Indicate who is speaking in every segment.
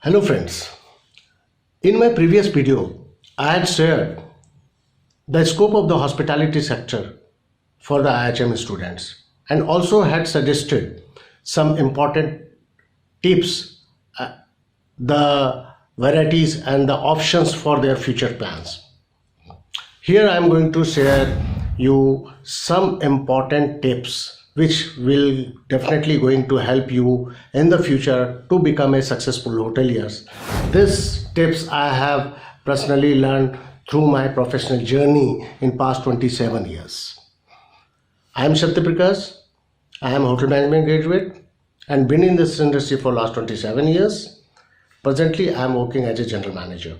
Speaker 1: Hello friends, in my previous video I had shared the scope of the hospitality sector for the IHM students and also had suggested some important tips, the varieties and the options for their future plans. Here I am going to share you some important tips which will definitely going to help you in the future to become a successful hotelier. These tips I have personally learned through my professional journey in past 27 years. I am Satya Prakash. I am a hotel management graduate and been in this industry for last 27 years. Presently I am working as a general manager.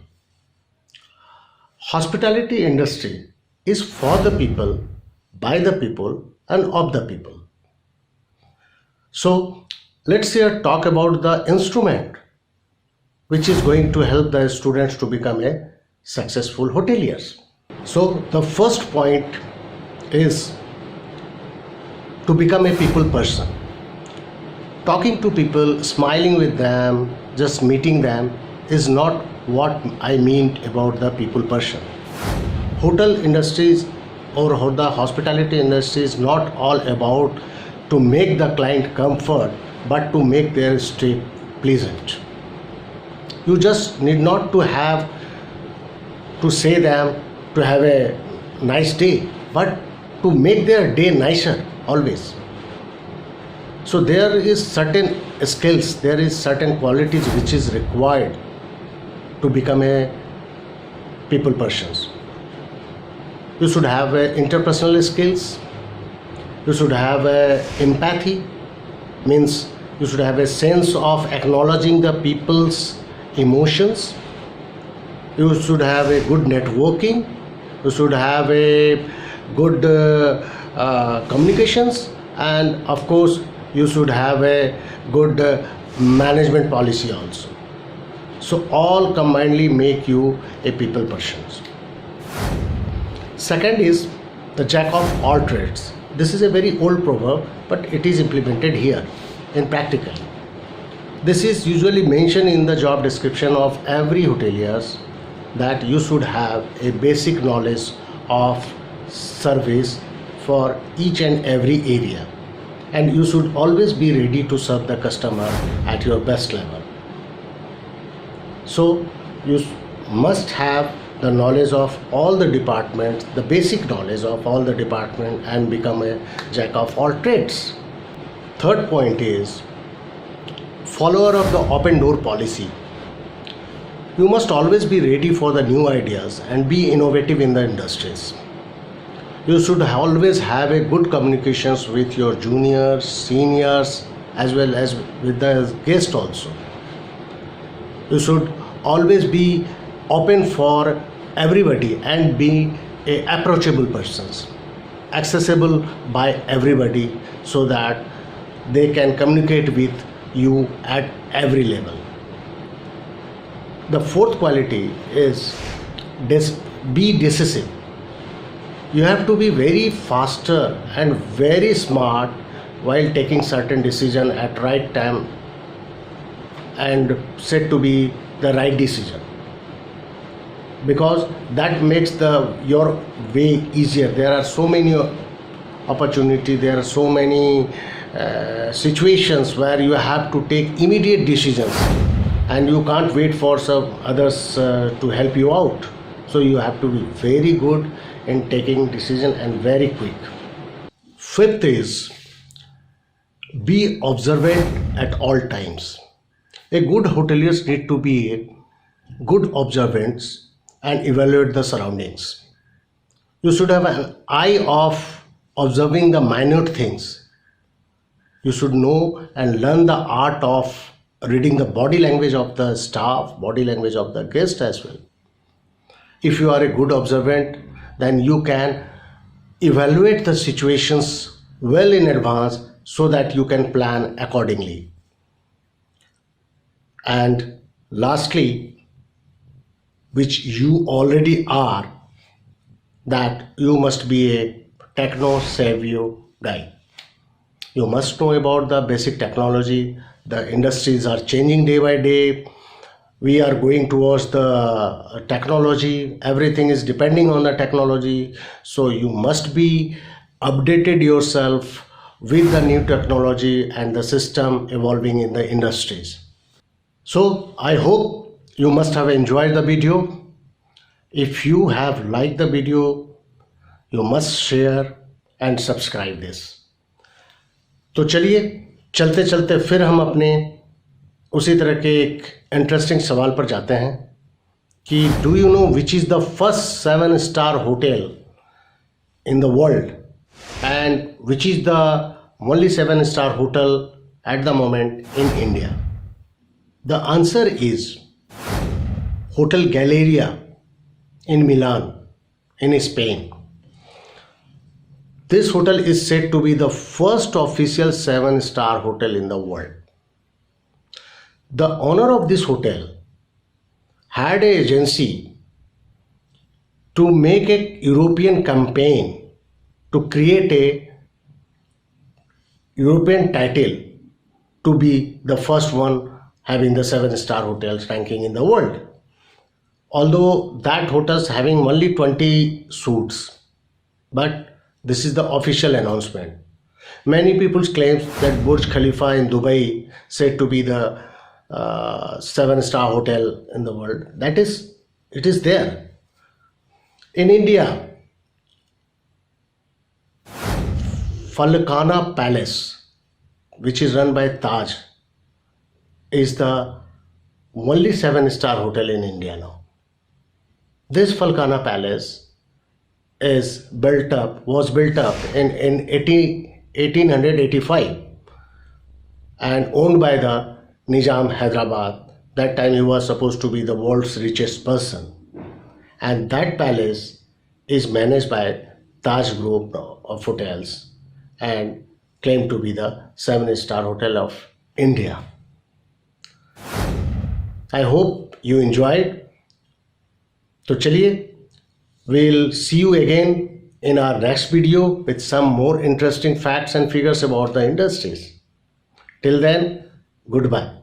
Speaker 1: Hospitality industry is for the people, by the people and of the people. So let's here talk about the instrument which is going to help the students to become a successful hoteliers. So the first point is to become a people person. Talking to people, smiling with them, just meeting them is not what I mean about the people person. Hotel industries or the hospitality industry is not all about to make the client comfort but to make their stay pleasant. You just need not to have to say them to have a nice day but to make their day nicer always. So there is certain skills, there is certain qualities which is required to become a people persons. You should have interpersonal skills. You should have empathy, means you should have a sense of acknowledging the people's emotions. You should have a good networking. You should have a good communications, and of course you should have a good management policy also. So all combinedly make you a people person. Second is the jack of all trades. This is a very old proverb, but it is implemented here in practical. This is usually mentioned in the job description of every hoteliers that you should have a basic knowledge of service for each and every area, and you should always be ready to serve the customer at your best level. So you must have the knowledge of all the departments, the basic knowledge of all the departments, and become a jack of all trades. Third point is follower of the open door policy. You must always be ready for the new ideas and be innovative in the industries. You should always have a good communications with your juniors, seniors, as well as with the guest also. You should always be open for everybody and be a approachable persons, accessible by everybody, so that they can communicate with you at every level. The fourth quality is be decisive. You have to be very faster and very smart while taking certain decision at right time and said to be the right decision, because that makes your way easier. There are so many opportunities, there are so many situations where you have to take immediate decisions and you can't wait for some others to help you out. So you have to be very good in taking decision and very quick. Fifth is be observant at all times. A good hoteliers need to be good observants and evaluate the surroundings. You should have an eye of observing the minute things. You should know and learn the art of reading the body language of the staff, body language of the guest as well. If you are a good observant, then you can evaluate the situations well in advance so that you can plan accordingly. And lastly, which you already are, that you must be a techno-savvy guy. You must know about the basic technology. The industries are changing day by day. we are going towards the technology. Everything is depending on the technology, so you must be updated yourself with the new technology and the system evolving in the industries. So I hope you must have enjoyed the video. If you have liked the video, you must share and subscribe this. तो चलिए चलते चलते फिर हम अपने उसी तरह के एक इंटरेस्टिंग सवाल पर जाते हैं कि do you know which is the first 7-star hotel in the world and which is the only 7-star hotel at the moment in India? The answer is hotel Galleria in Milan, in Spain. This hotel is said to be the first official 7-star hotel in the world. The owner of this hotel had an agency to make a European campaign to create a European title to be the first one having the 7-star hotels ranking in the world. Although that hotel's having only 20 suites, but this is the official announcement. Many people claim that Burj Khalifa in Dubai said to be the 7-star hotel in the world. That is, it is there. In India, Falkana Palace, which is run by Taj, is the only 7-star hotel in India now. This Falkana Palace was built up in 1885 and owned by the Nizam Hyderabad. That time he was supposed to be the world's richest person. And that palace is managed by Taj Group of hotels and claimed to be the 7-star hotel of India. I hope you enjoyed. So chaliye, we'll see you again in our next video with some more interesting facts and figures about the industries. Till then, goodbye.